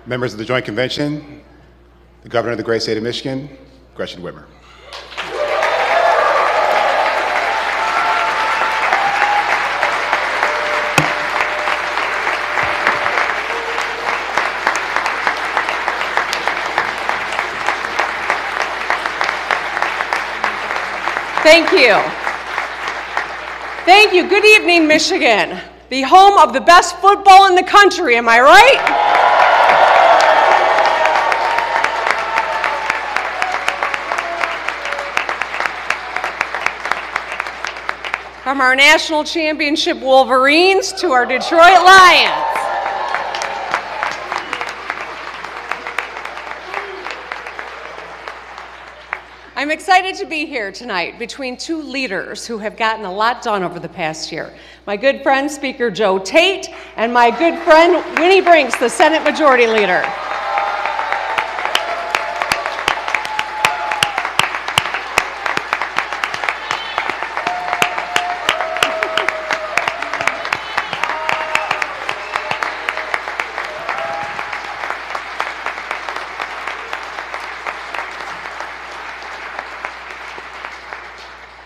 Members of the Joint Convention, the Governor of the great state of Michigan, Gretchen Whitmer. Thank you. Thank you. Good evening, Michigan, the home of the best football in the country, am I right? From our national championship Wolverines to our Detroit Lions. I'm excited to be here tonight between two leaders who have gotten a lot done over the past year. My good friend, Speaker Joe Tate, and my good friend, Winnie Brinks, the Senate Majority Leader.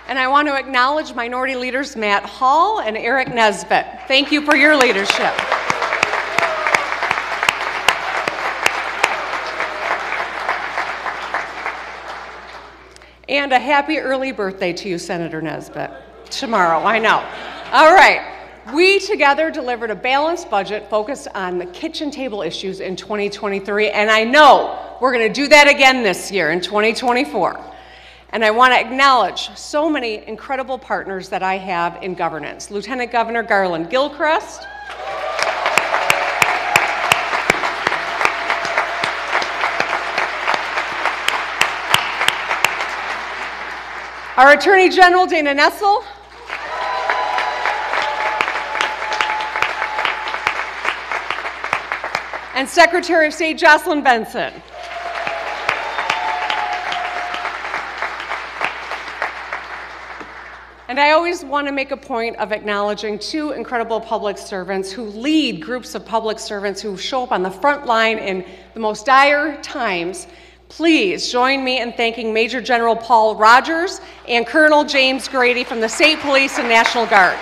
And I want to acknowledge Minority Leaders Matt Hall and Eric Nesbitt. Thank you for your leadership. And a happy early birthday to you, Senator Nesbitt. Tomorrow, I know. All right. We together delivered a balanced budget focused on the kitchen table issues in 2023, and I know we're going to do that again this year in 2024. And I want to acknowledge so many incredible partners that I have in governance. Lieutenant Governor Garland Gilchrist, our Attorney General Dana Nessel, and Secretary of State Jocelyn Benson. And I always want to make a point of acknowledging two incredible public servants who lead groups of public servants who show up on the front line in the most dire times. Please join me in thanking Major General Paul Rogers and Colonel James Grady from the State Police and National Guard.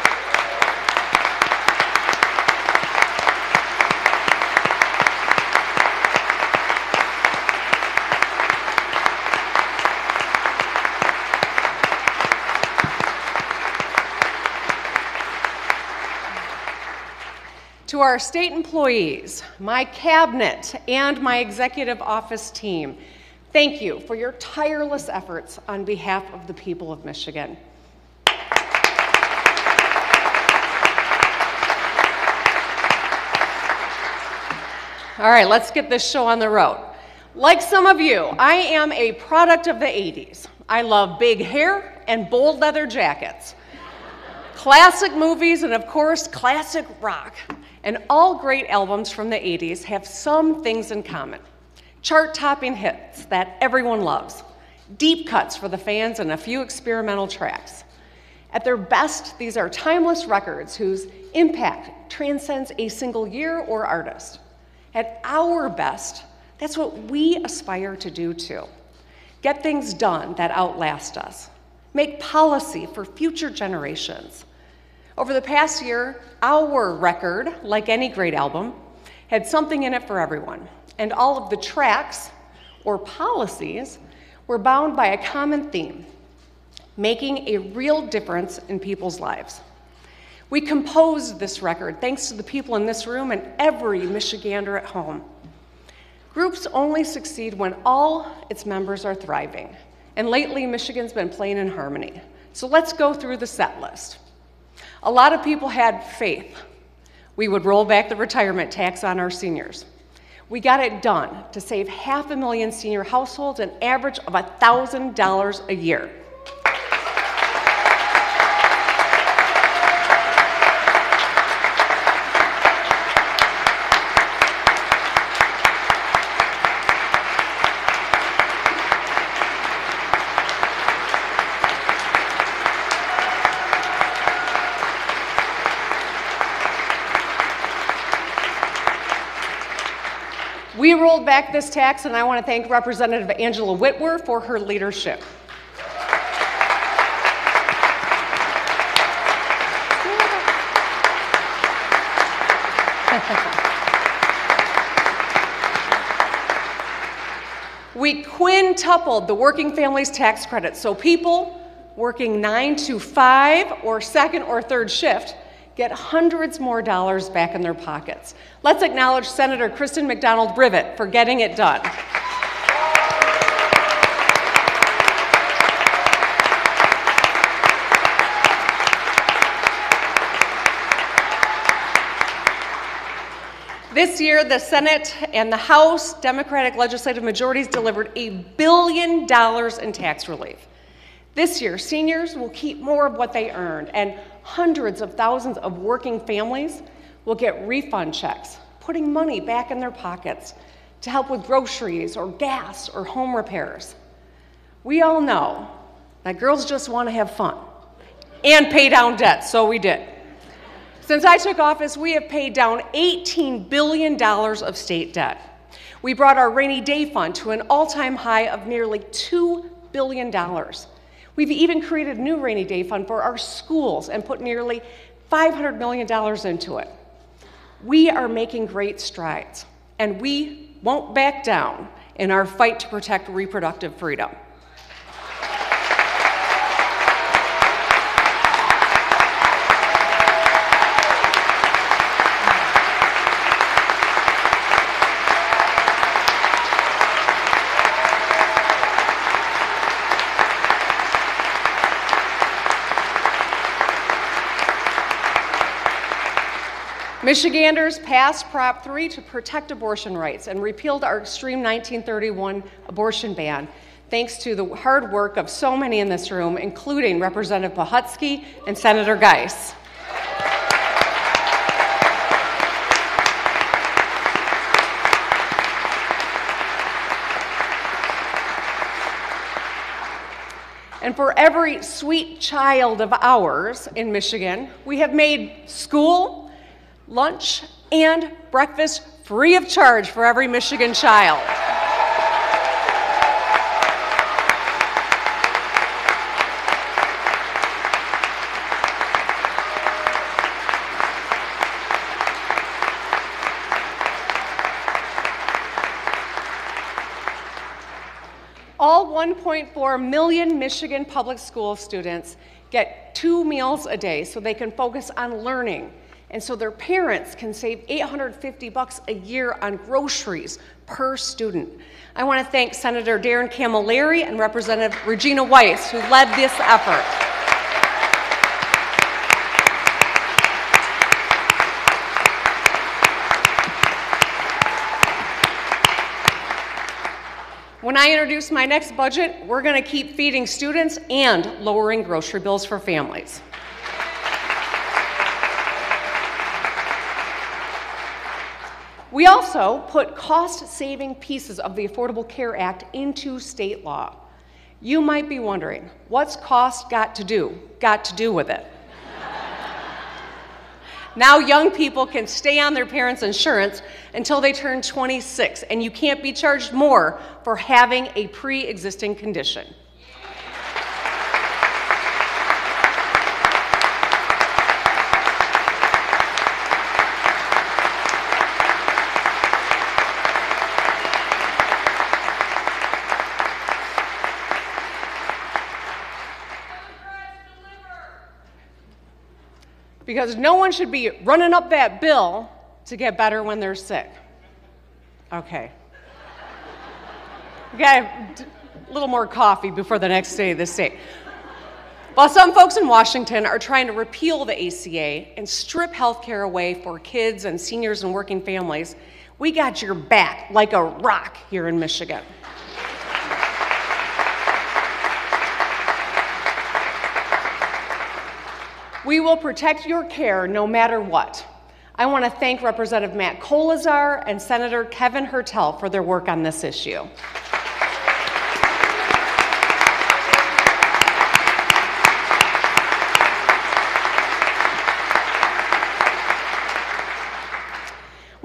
To our state employees, my cabinet, and my executive office team, thank you for your tireless efforts on behalf of the people of Michigan. All right, let's get this show on the road. Like some of you, I am a product of the 80s. I love big hair and bold leather jackets, classic movies, and of course, classic rock. And all great albums from the 80s have some things in common. Chart-topping hits that everyone loves, deep cuts for the fans, and a few experimental tracks. At their best, these are timeless records whose impact transcends a single year or artist. At our best, that's what we aspire to do too. Get things done that outlast us. Make policy for future generations. Over the past year, our record, like any great album, had something in it for everyone. And all of the tracks, or policies, were bound by a common theme, making a real difference in people's lives. We composed this record thanks to the people in this room and every Michigander at home. Groups only succeed when all its members are thriving. And lately, Michigan's been playing in harmony. So let's go through the set list. A lot of people had faith we would roll back the retirement tax on our seniors. We got it done to save 500,000 senior households an average of $1,000 a year. We rolled back this tax, and I want to thank Representative Angela Whitmer for her leadership. We quintupled the working families tax credit, so people working 9 to 5 or second or third shift get hundreds more dollars back in their pockets. Let's acknowledge Senator Kristen McDonald-Brevet for getting it done. This year, the Senate and the House Democratic legislative majorities delivered $1 billion in tax relief. This year, seniors will keep more of what they earned, and hundreds of thousands of working families will get refund checks, putting money back in their pockets to help with groceries or gas or home repairs. We all know that girls just want to have fun and pay down debt, so we did. Since I took office, we have paid down $18 billion of state debt. We brought our rainy day fund to an all-time high of nearly $2 billion. We've even created a new rainy day fund for our schools and put nearly $500 million into it. We are making great strides, and we won't back down in our fight to protect reproductive freedom. Michiganders passed Prop 3 to protect abortion rights and repealed our extreme 1931 abortion ban, thanks to the hard work of so many in this room, including Representative Pahutsky and Senator Geis. And for every sweet child of ours in Michigan, we have made school, lunch, and breakfast free of charge for every Michigan child. All 1.4 million Michigan public school students get 2 meals a day so they can focus on learning, and so their parents can save $850 a year on groceries per student. I want to thank Senator Darren Camilleri and Representative Regina Weiss, who led this effort. When I introduce my next budget, we're going to keep feeding students and lowering grocery bills for families. We also put cost-saving pieces of the Affordable Care Act into state law. You might be wondering, what's cost got to do with it? Now young people can stay on their parents' insurance until they turn 26, and you can't be charged more for having a pre-existing condition. Because no one should be running up that bill to get better when they're sick. Okay. We got a little more coffee before the next day of the state. While some folks in Washington are trying to repeal the ACA and strip health care away for kids and seniors and working families, we got your back like a rock here in Michigan. We will protect your care no matter what. I want to thank Representative Matt Kolazar and Senator Kevin Hertel for their work on this issue.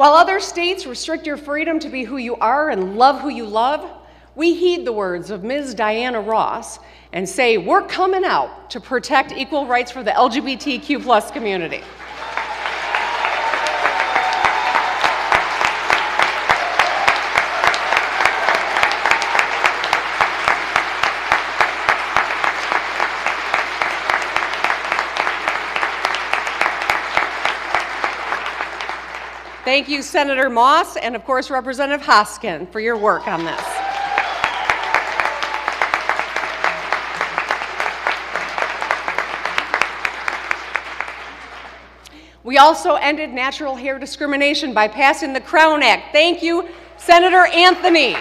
While other states restrict your freedom to be who you are and love who you love, we heed the words of Ms. Diana Ross and say we're coming out to protect equal rights for the LGBTQ+ community. Thank you, Senator Moss, and of course, Representative Hoskin, for your work on this. We also ended natural hair discrimination by passing the Crown Act. Thank you, Senator Anthony.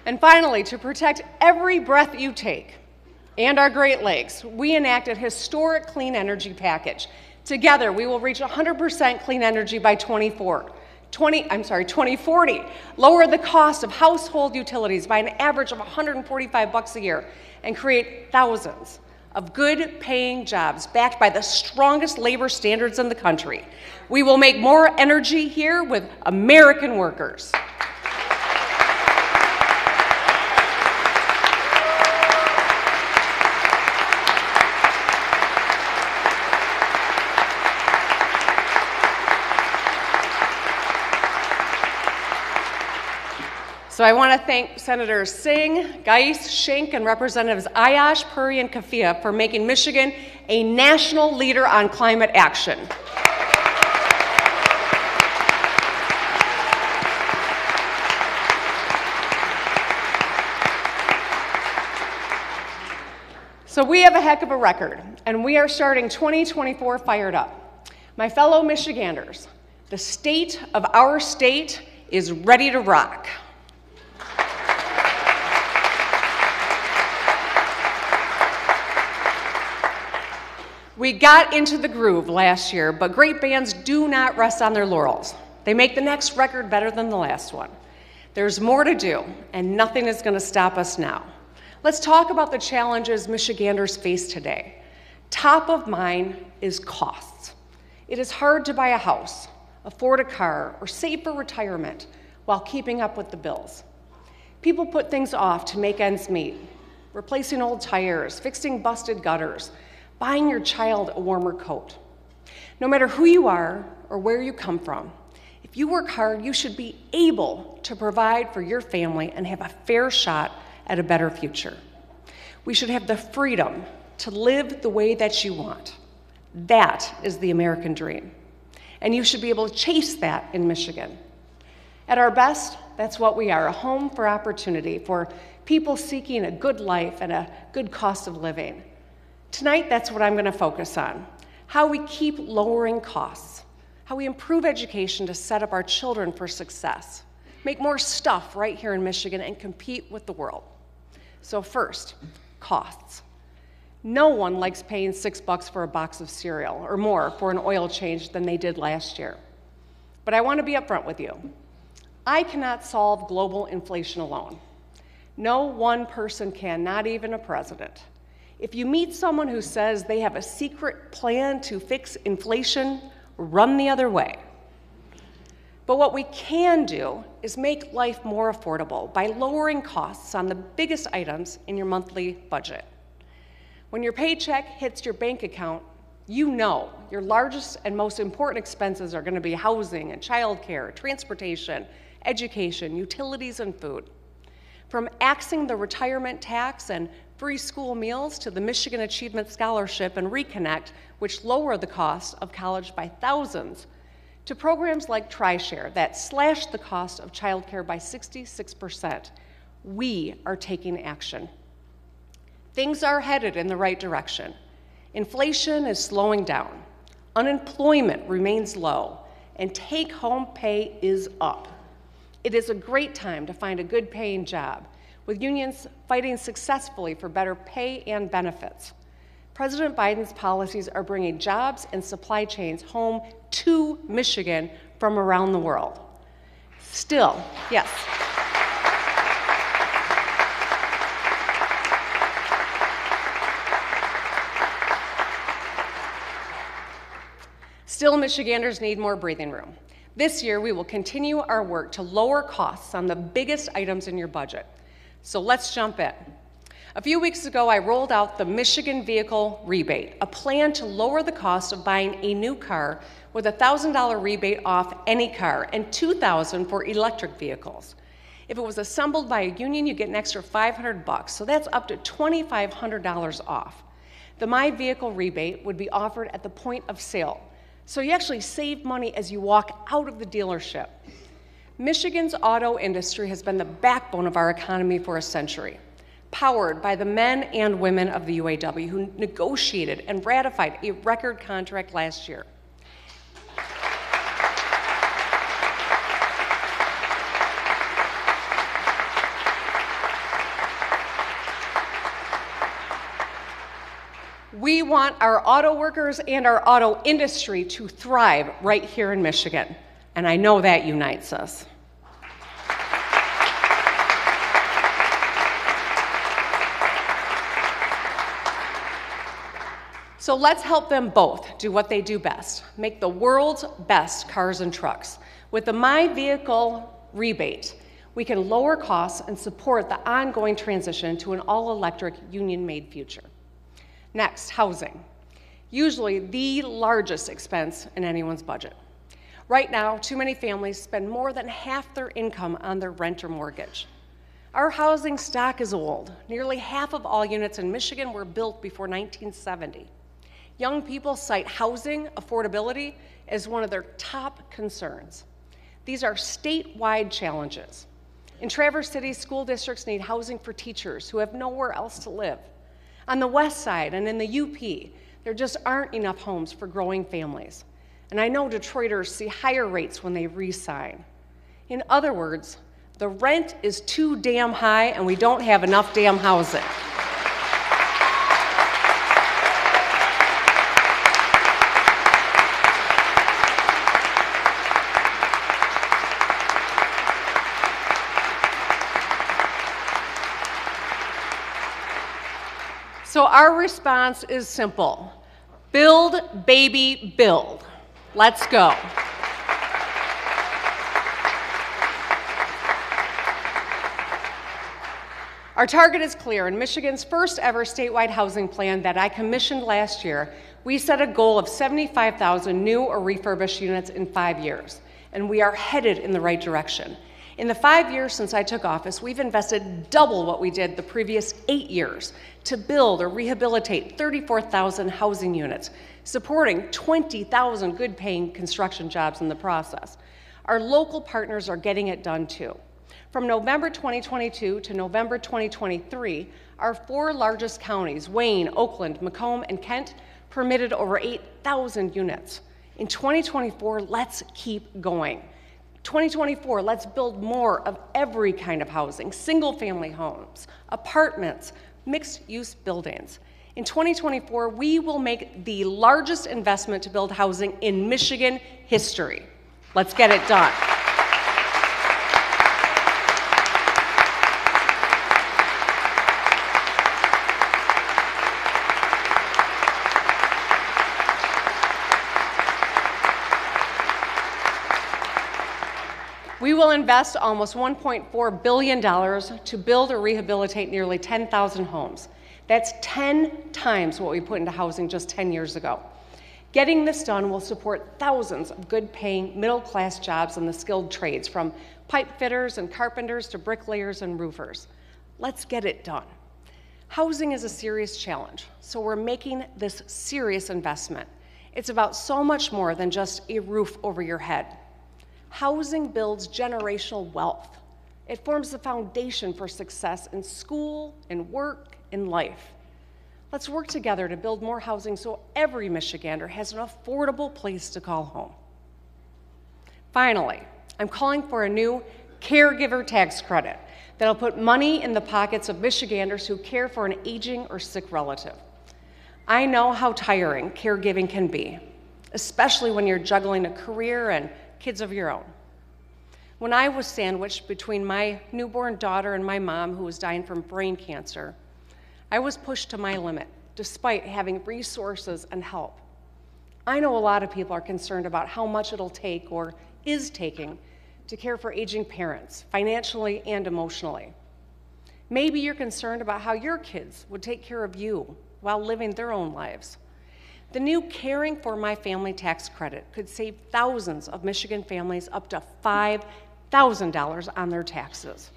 And finally, to protect every breath you take and our Great Lakes, we enacted a historic clean energy package. Together, we will reach 100% clean energy by 2040, lower the cost of household utilities by an average of $145 a year, and create thousands of good-paying jobs backed by the strongest labor standards in the country. We will make more energy here with American workers. So I want to thank Senators Singh, Geis, Schenck, and Representatives Ayash, Puri, and Kafia for making Michigan a national leader on climate action. So we have a heck of a record, and we are starting 2024 fired up. My fellow Michiganders, the state of our state is ready to rock. We got into the groove last year, but great bands do not rest on their laurels. They make the next record better than the last one. There's more to do, and nothing is going to stop us now. Let's talk about the challenges Michiganders face today. Top of mind is costs. It is hard to buy a house, afford a car, or save for retirement while keeping up with the bills. People put things off to make ends meet, replacing old tires, fixing busted gutters, buying your child a warmer coat. No matter who you are or where you come from, if you work hard, you should be able to provide for your family and have a fair shot at a better future. We should have the freedom to live the way that you want. That is the American dream. And you should be able to chase that in Michigan. At our best, that's what we are, a home for opportunity for people seeking a good life and a good cost of living. Tonight, that's what I'm going to focus on, how we keep lowering costs, how we improve education to set up our children for success, make more stuff right here in Michigan, and compete with the world. So first, costs. No one likes paying $6 for a box of cereal or more for an oil change than they did last year. But I want to be upfront with you. I cannot solve global inflation alone. No one person can, not even a president. If you meet someone who says they have a secret plan to fix inflation, run the other way. But what we can do is make life more affordable by lowering costs on the biggest items in your monthly budget. When your paycheck hits your bank account, you know your largest and most important expenses are going to be housing and childcare, transportation, education, utilities, and food. From axing the retirement tax and free school meals to the Michigan Achievement Scholarship and Reconnect, which lower the cost of college by thousands, to programs like TriShare that slash the cost of childcare by 66%, we are taking action. Things are headed in the right direction. Inflation is slowing down, unemployment remains low, and take-home pay is up. It is a great time to find a good-paying job, with unions fighting successfully for better pay and benefits. President Biden's policies are bringing jobs and supply chains home to Michigan from around the world. Still, yes. Still, Michiganders need more breathing room. This year, we will continue our work to lower costs on the biggest items in your budget. So let's jump in. A few weeks ago, I rolled out the Michigan Vehicle Rebate, a plan to lower the cost of buying a new car with a $1,000 rebate off any car and $2,000 for electric vehicles. If it was assembled by a union, you get an extra $500, so that's up to $2,500 off. The My Vehicle Rebate would be offered at the point of sale, so you actually save money as you walk out of the dealership. Michigan's auto industry has been the backbone of our economy for a century, powered by the men and women of the UAW who negotiated and ratified a record contract last year. We want our auto workers and our auto industry to thrive right here in Michigan, and I know that unites us. So let's help them both do what they do best, make the world's best cars and trucks. With the My Vehicle Rebate, we can lower costs and support the ongoing transition to an all-electric, union-made future. Next, housing. Usually the largest expense in anyone's budget. Right now, too many families spend more than half their income on their rent or mortgage. Our housing stock is old. Nearly half of all units in Michigan were built before 1970. Young people cite housing affordability as one of their top concerns. These are statewide challenges. In Traverse City, school districts need housing for teachers who have nowhere else to live. On the west side and in the UP, there just aren't enough homes for growing families. And I know Detroiters see higher rates when they re-sign. In other words, the rent is too damn high and we don't have enough damn housing. So our response is simple. Build, baby, build. Let's go. Our target is clear. In Michigan's first ever statewide housing plan that I commissioned last year, we set a goal of 75,000 new or refurbished units in 5 years, and we are headed in the right direction. In the 5 years since I took office, we've invested double what we did the previous 8 years to build or rehabilitate 34,000 housing units, supporting 20,000 good-paying construction jobs in the process. Our local partners are getting it done too. From November 2022 to November 2023, our 4 largest counties, Wayne, Oakland, Macomb, and Kent, permitted over 8,000 units. In 2024, let's keep going. 2024, let's build more of every kind of housing, single-family homes, apartments, mixed-use buildings. In 2024, we will make the largest investment to build housing in Michigan history. Let's get it done. We will invest almost $1.4 billion to build or rehabilitate nearly 10,000 homes. That's 10 times what we put into housing just 10 years ago. Getting this done will support thousands of good-paying middle-class jobs in the skilled trades, from pipe fitters and carpenters to bricklayers and roofers. Let's get it done. Housing is a serious challenge, so we're making this serious investment. It's about so much more than just a roof over your head. Housing builds generational wealth. It forms the foundation for success in school, in work, in life. Let's work together to build more housing so every Michigander has an affordable place to call home. Finally, I'm calling for a new caregiver tax credit that'll put money in the pockets of Michiganders who care for an aging or sick relative. I know how tiring caregiving can be, especially when you're juggling a career and kids of your own. When I was sandwiched between my newborn daughter and my mom, who was dying from brain cancer, I was pushed to my limit, despite having resources and help. I know a lot of people are concerned about how much it'll take or is taking to care for aging parents, financially and emotionally. Maybe you're concerned about how your kids would take care of you while living their own lives. The new Caring for My Family tax credit could save thousands of Michigan families up to $5,000 on their taxes.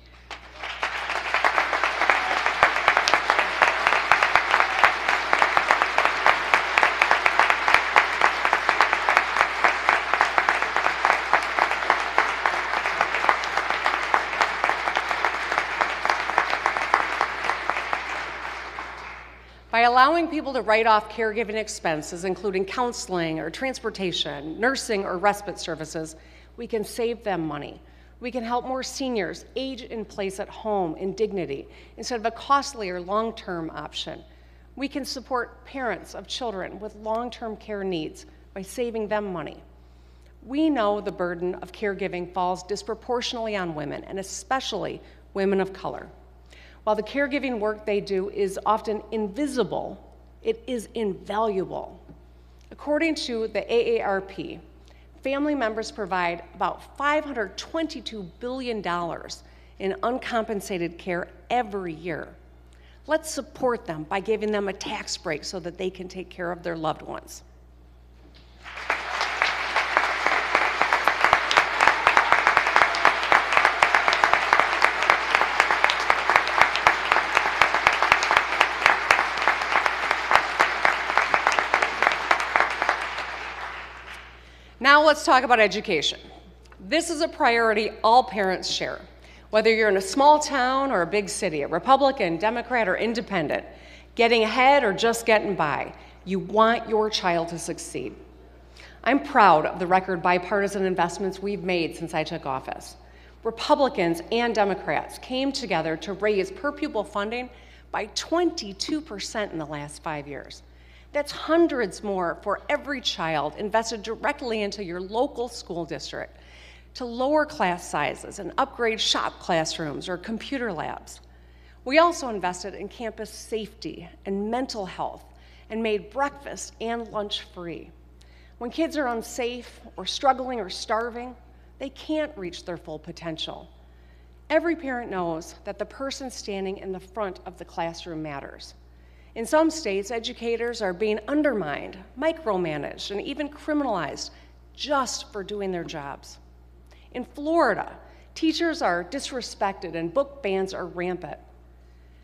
By allowing people to write off caregiving expenses, including counseling or transportation, nursing or respite services, we can save them money. We can help more seniors age in place at home in dignity instead of a costly or long-term option. We can support parents of children with long-term care needs by saving them money. We know the burden of caregiving falls disproportionately on women, and especially women of color. While the caregiving work they do is often invisible, it is invaluable. According to the AARP, family members provide about $522 billion in uncompensated care every year. Let's support them by giving them a tax break so that they can take care of their loved ones. Now let's talk about education. This is a priority all parents share. Whether you're in a small town or a big city, a Republican, Democrat, or independent, getting ahead or just getting by, you want your child to succeed. I'm proud of the record bipartisan investments we've made since I took office. Republicans and Democrats came together to raise per pupil funding by 22% in the last 5 years. That's hundreds more for every child invested directly into your local school district, to lower class sizes and upgrade shop classrooms or computer labs. We also invested in campus safety and mental health and made breakfast and lunch free. When kids are unsafe or struggling or starving, they can't reach their full potential. Every parent knows that the person standing in the front of the classroom matters. In some states, educators are being undermined, micromanaged, and even criminalized just for doing their jobs. In Florida, teachers are disrespected and book bans are rampant.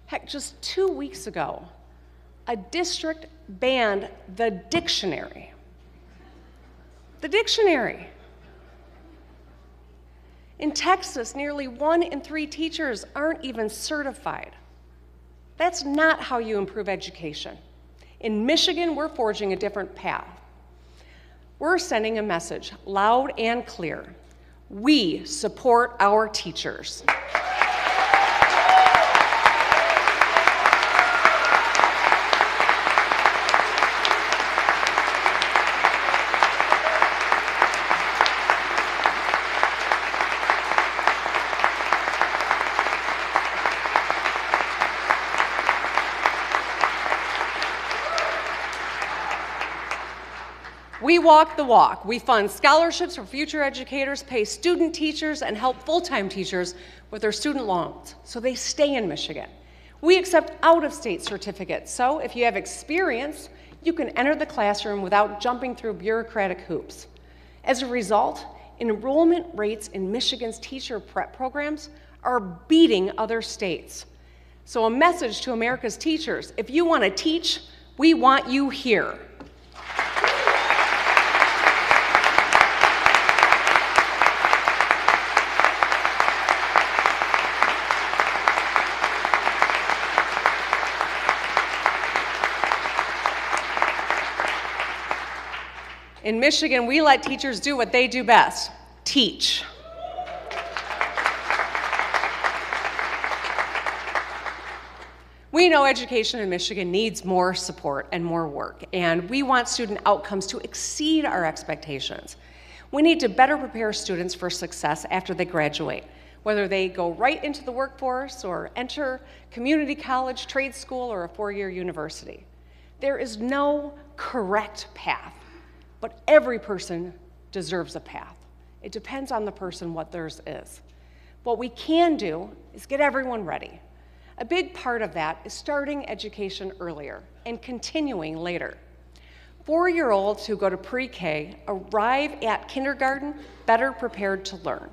Heck, just 2 weeks ago, a district banned the dictionary. The dictionary. In Texas, nearly 1 in 3 teachers aren't even certified. That's not how you improve education. In Michigan, we're forging a different path. We're sending a message loud and clear. We support our teachers. We walk the walk. We fund scholarships for future educators, pay student teachers, and help full-time teachers with their student loans so they stay in Michigan. We accept out-of-state certificates, so if you have experience, you can enter the classroom without jumping through bureaucratic hoops. As a result, enrollment rates in Michigan's teacher prep programs are beating other states. So a message to America's teachers: if you want to teach, we want you here. In Michigan, we let teachers do what they do best: teach. We know education in Michigan needs more support and more work, and we want student outcomes to exceed our expectations. We need to better prepare students for success after they graduate, whether they go right into the workforce or enter community college, trade school, or a 4-year university. There is no correct path, but every person deserves a path. It depends on the person what theirs is. What we can do is get everyone ready. A big part of that is starting education earlier and continuing later. 4-year-olds who go to pre-K arrive at kindergarten better prepared to learn.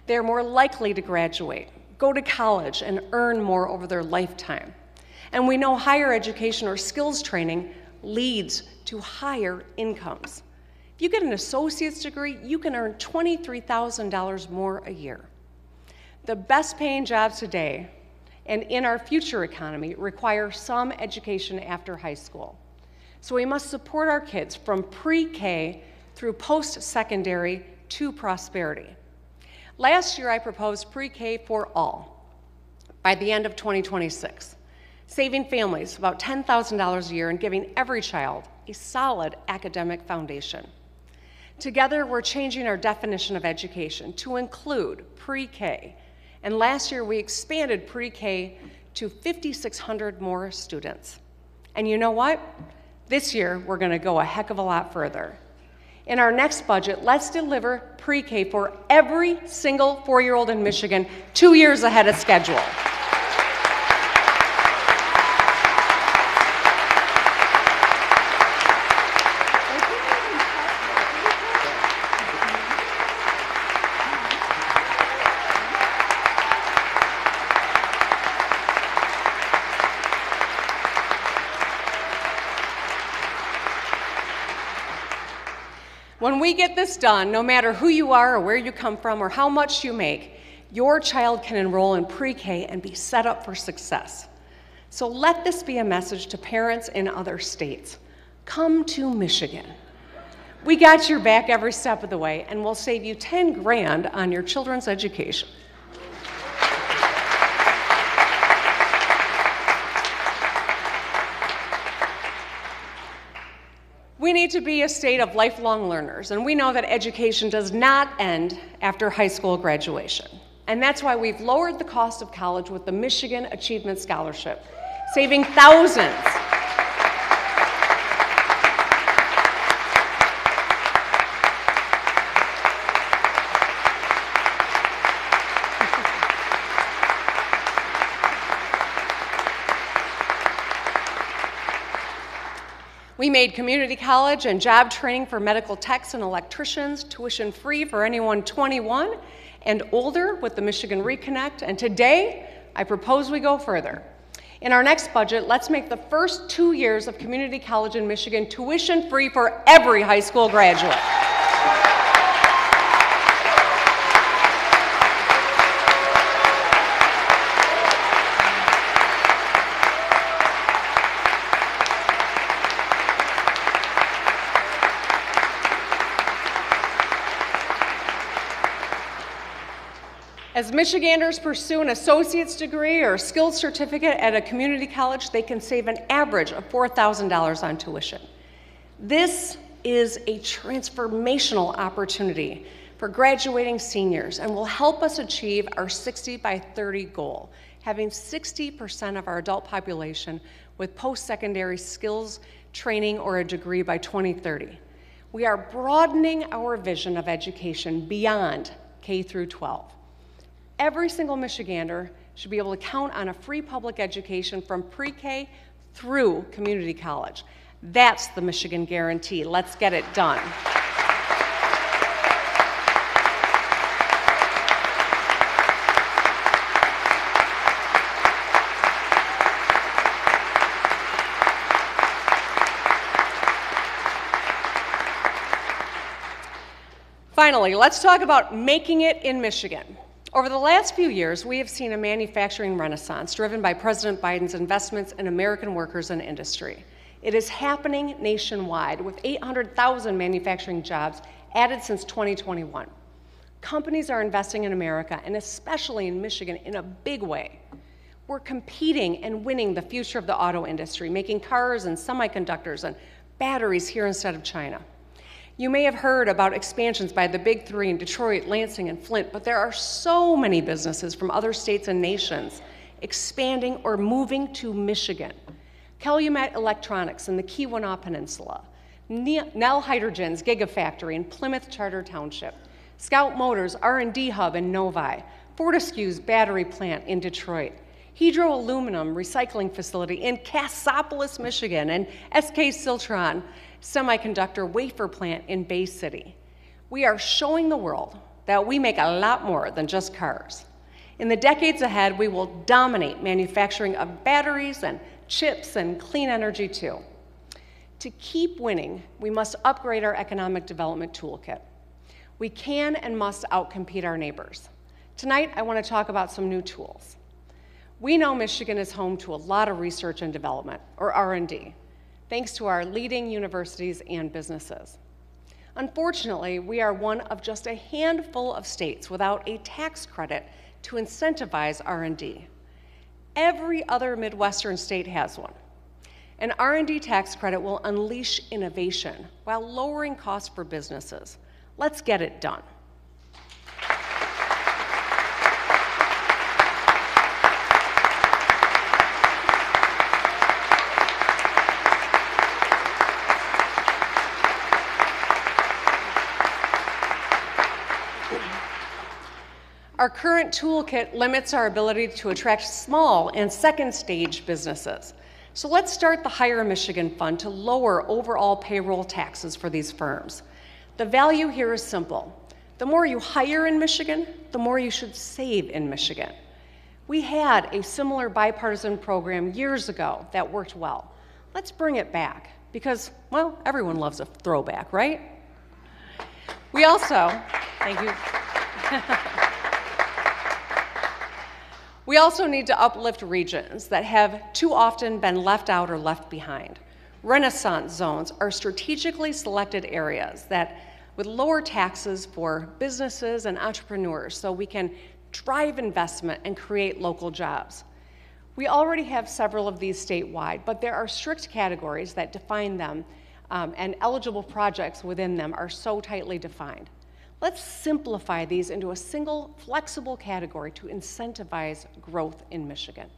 They're more likely to graduate, go to college, and earn more over their lifetime. And we know higher education or skills training leads to higher incomes. If you get an associate's degree, you can earn $23,000 more a year. The best paying jobs today and in our future economy require some education after high school. So we must support our kids from pre-K through post-secondary to prosperity. Last year I proposed pre-K for all by the end of 2026, saving families about $10,000 a year and giving every child a solid academic foundation. Together, we're changing our definition of education to include pre-K, and last year we expanded pre-K to 5,600 more students. And you know what? This year, we're going to go a heck of a lot further. In our next budget, let's deliver pre-K for every single 4-year-old in Michigan 2 years ahead of schedule. When we get this done, no matter who you are or where you come from or how much you make, your child can enroll in pre-K and be set up for success. So let this be a message to parents in other states. Come to Michigan. We got your back every step of the way, and we'll save you 10 grand on your children's education. We need to be a state of lifelong learners, and we know that education does not end after high school graduation. And that's why we've lowered the cost of college with the Michigan Achievement Scholarship, saving thousands. We made community college and job training for medical techs and electricians tuition-free for anyone 21 and older with the Michigan Reconnect, and today I propose we go further. In our next budget, let's make the first 2 years of community college in Michigan tuition-free for every high school graduate. As Michiganders pursue an associate's degree or a skills certificate at a community college, they can save an average of $4,000 on tuition. This is a transformational opportunity for graduating seniors and will help us achieve our 60 by 30 goal, having 60% of our adult population with post-secondary skills training or a degree by 2030. We are broadening our vision of education beyond K through 12. Every single Michigander should be able to count on a free public education from pre-K through community college. That's the Michigan guarantee. Let's get it done. Finally, let's talk about making it in Michigan. Over the last few years, we have seen a manufacturing renaissance driven by President Biden's investments in American workers and industry. It is happening nationwide with 800,000 manufacturing jobs added since 2021. Companies are investing in America, and especially in Michigan, in a big way. We're competing and winning the future of the auto industry, making cars and semiconductors and batteries here instead of China. You may have heard about expansions by the Big Three in Detroit, Lansing, and Flint, but there are so many businesses from other states and nations expanding or moving to Michigan. Calumet Electronics in the Keweenaw Peninsula, Nell Hydrogen's Gigafactory in Plymouth Charter Township, Scout Motors' R&D hub in Novi, Fortescue's battery plant in Detroit, Hydro Aluminum recycling facility in Cassopolis, Michigan, and SK Siltron semiconductor wafer plant in Bay City. We are showing the world that we make a lot more than just cars. In the decades ahead, we will dominate manufacturing of batteries and chips and clean energy too. To keep winning, we must upgrade our economic development toolkit. We can and must outcompete our neighbors. Tonight, I want to talk about some new tools. We know Michigan is home to a lot of research and development, or R&D, thanks to our leading universities and businesses. Unfortunately, we are one of just a handful of states without a tax credit to incentivize R&D. Every other Midwestern state has one. An R&D tax credit will unleash innovation while lowering costs for businesses. Let's get it done. Our current toolkit limits our ability to attract small and second stage businesses. So let's start the Hire Michigan Fund to lower overall payroll taxes for these firms. The value here is simple. The more you hire in Michigan, the more you should save in Michigan. We had a similar bipartisan program years ago that worked well. Let's bring it back because, well, everyone loves a throwback, right? We also, thank you. We also need to uplift regions that have too often been left out or left behind. Renaissance zones are strategically selected areas that with lower taxes for businesses and entrepreneurs so we can drive investment and create local jobs. We already have several of these statewide, but there are strict categories that define them, and eligible projects within them are so tightly defined. Let's simplify these into a single, flexible category to incentivize growth in Michigan.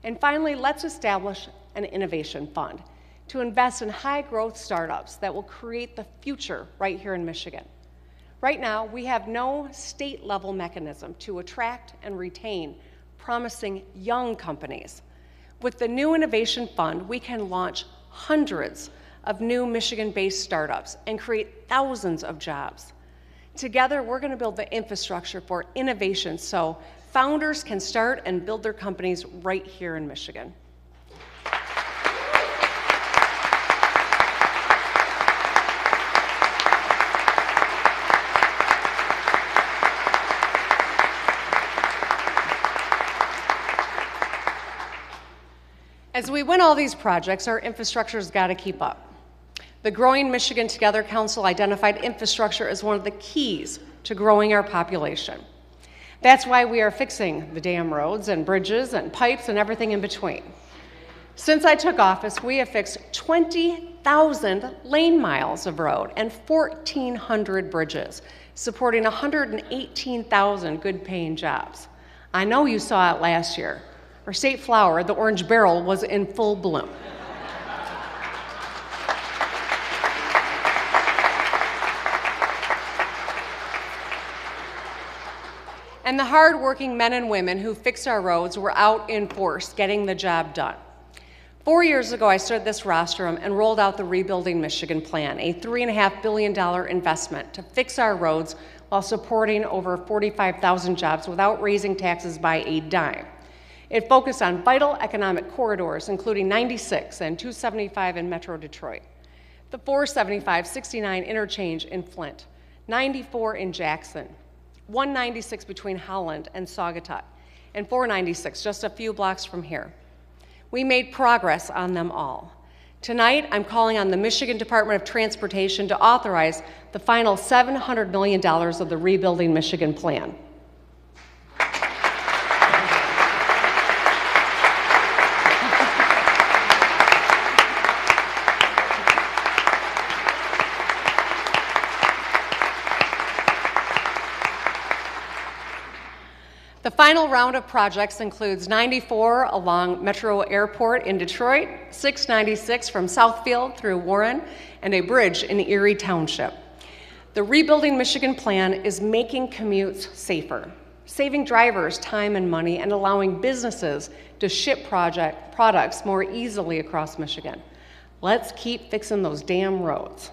And finally, let's establish an innovation fund to invest in high-growth startups that will create the future right here in Michigan. Right now, we have no state-level mechanism to attract and retain promising young companies. With the new innovation fund, we can launch hundreds of new Michigan-based startups and create thousands of jobs. Together, we're going to build the infrastructure for innovation so founders can start and build their companies right here in Michigan. As we win all these projects, our infrastructure's got to keep up. The Growing Michigan Together Council identified infrastructure as one of the keys to growing our population. That's why we are fixing the damn roads and bridges and pipes and everything in between. Since I took office, we have fixed 20,000 lane miles of road and 1,400 bridges, supporting 118,000 good-paying jobs. I know you saw it last year. Our state flower, the orange beryl, was in full bloom. And the hard-working men and women who fix our roads were out in force getting the job done. 4 years ago, I stood at this rostrum and rolled out the Rebuilding Michigan Plan, a $3.5 billion investment to fix our roads while supporting over 45,000 jobs without raising taxes by a dime. It focused on vital economic corridors, including 96 and 275 in Metro Detroit, the 475-69 interchange in Flint, 94 in Jackson, 196 between Holland and Saugatuck, and 496 just a few blocks from here. We made progress on them all. Tonight, I'm calling on the Michigan Department of Transportation to authorize the final $700 million of the Rebuilding Michigan Plan. The final round of projects includes 94 along Metro Airport in Detroit, 696 from Southfield through Warren, and a bridge in Erie Township. The Rebuilding Michigan plan is making commutes safer, saving drivers time and money, and allowing businesses to ship products more easily across Michigan. Let's keep fixing those damn roads.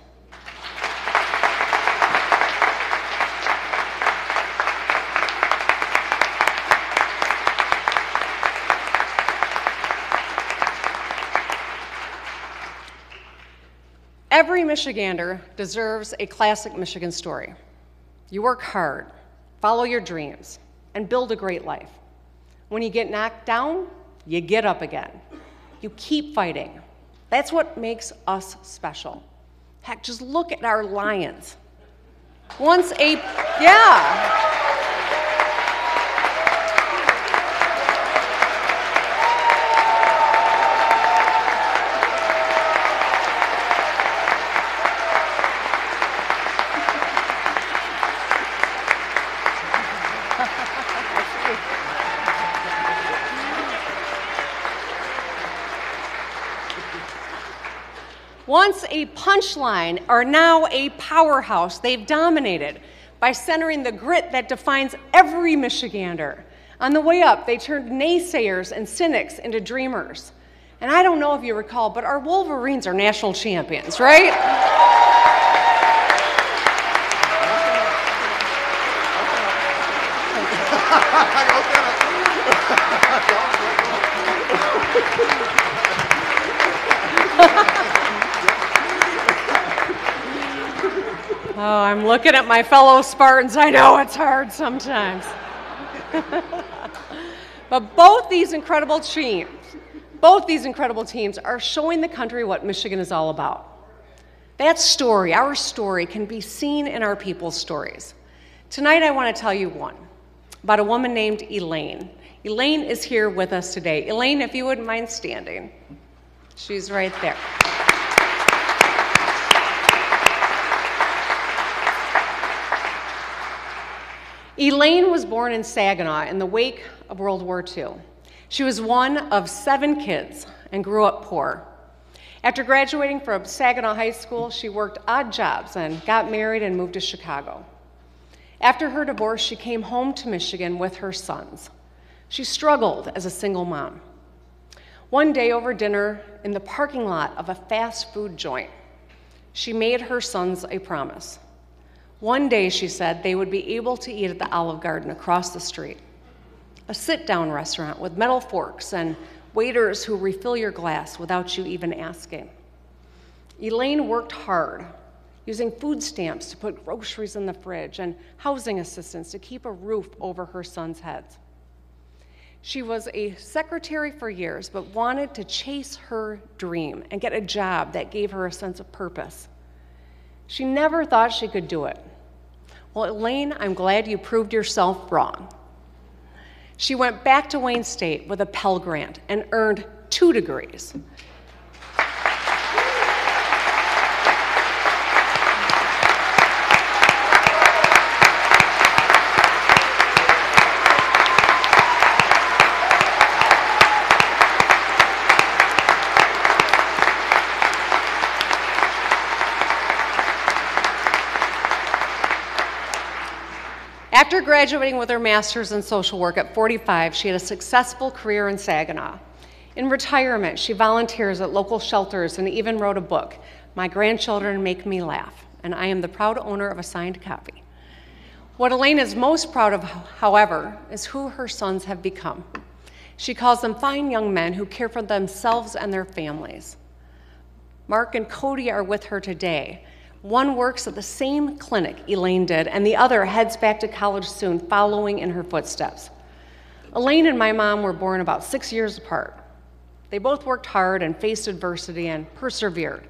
Every Michigander deserves a classic Michigan story. You work hard, follow your dreams, and build a great life. When you get knocked down, you get up again. You keep fighting. That's what makes us special. Heck, just look at our Lions. Yeah. Once a punchline are now a powerhouse they've dominated by centering the grit that defines every Michigander. On the way up, they turned naysayers and cynics into dreamers. And I don't know if you recall, but our Wolverines are national champions, right? Oh, I'm looking at my fellow Spartans. I know it's hard sometimes. But both these incredible teams are showing the country what Michigan is all about. That story, our story, can be seen in our people's stories. Tonight I want to tell you one about a woman named Elaine. Elaine is here with us today. Elaine, if you wouldn't mind standing. She's right there. Elaine was born in Saginaw in the wake of World War II. She was one of 7 kids and grew up poor. After graduating from Saginaw High School, she worked odd jobs and got married and moved to Chicago. After her divorce, she came home to Michigan with her sons. She struggled as a single mom. One day over dinner in the parking lot of a fast food joint, she made her sons a promise. One day, she said, they would be able to eat at the Olive Garden across the street, a sit-down restaurant with metal forks and waiters who refill your glass without you even asking. Elaine worked hard, using food stamps to put groceries in the fridge and housing assistance to keep a roof over her sons' heads. She was a secretary for years, but wanted to chase her dream and get a job that gave her a sense of purpose. She never thought she could do it. Well, Elaine, I'm glad you proved yourself wrong. She went back to Wayne State with a Pell Grant and earned 2 degrees. After graduating with her master's in social work at 45, she had a successful career in Saginaw. In retirement, she volunteers at local shelters and even wrote a book, My Grandchildren Make Me Laugh, and I am the proud owner of a signed copy. What Elaine is most proud of, however, is who her sons have become. She calls them fine young men who care for themselves and their families. Mark and Cody are with her today. One works at the same clinic Elaine did, and the other heads back to college soon, following in her footsteps. Elaine and my mom were born about 6 years apart. They both worked hard and faced adversity and persevered.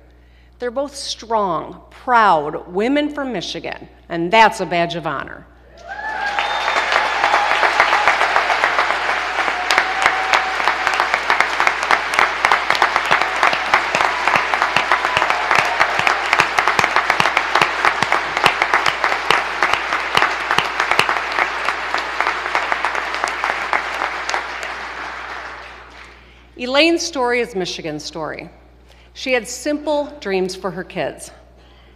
They're both strong, proud women from Michigan, and that's a badge of honor. Elaine's story is Michigan's story. She had simple dreams for her kids.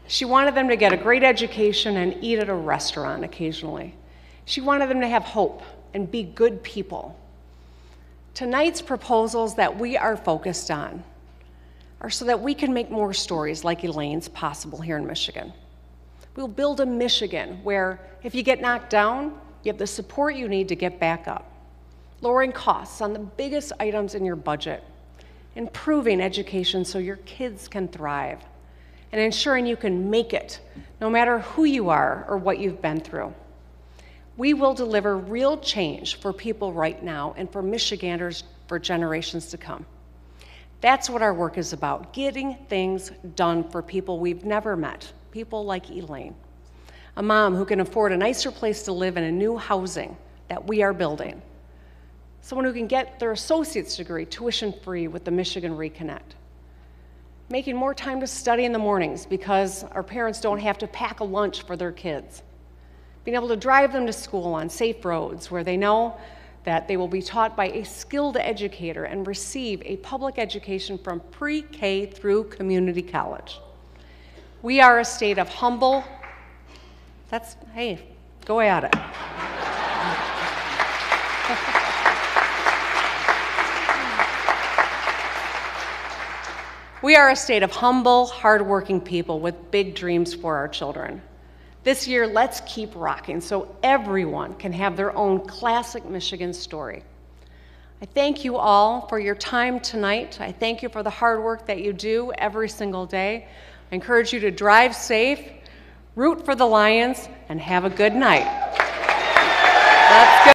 She wanted them to get a great education and eat at a restaurant occasionally. She wanted them to have hope and be good people. Tonight's proposals that we are focused on are so that we can make more stories like Elaine's possible here in Michigan. We'll build a Michigan where if you get knocked down, you have the support you need to get back up. Lowering costs on the biggest items in your budget, improving education so your kids can thrive, and ensuring you can make it no matter who you are or what you've been through. We will deliver real change for people right now and for Michiganders for generations to come. That's what our work is about, getting things done for people we've never met, people like Elaine, a mom who can afford a nicer place to live in a new housing that we are building, someone who can get their associate's degree tuition-free with the Michigan Reconnect, making more time to study in the mornings because our parents don't have to pack a lunch for their kids, being able to drive them to school on safe roads where they know that they will be taught by a skilled educator and receive a public education from pre-K through community college. We are a state of humble, hey, go at it. We are a state of humble, hardworking people with big dreams for our children. This year, let's keep rocking so everyone can have their own classic Michigan story. I thank you all for your time tonight. I thank you for the hard work that you do every single day. I encourage you to drive safe, root for the Lions, and have a good night. Let's go.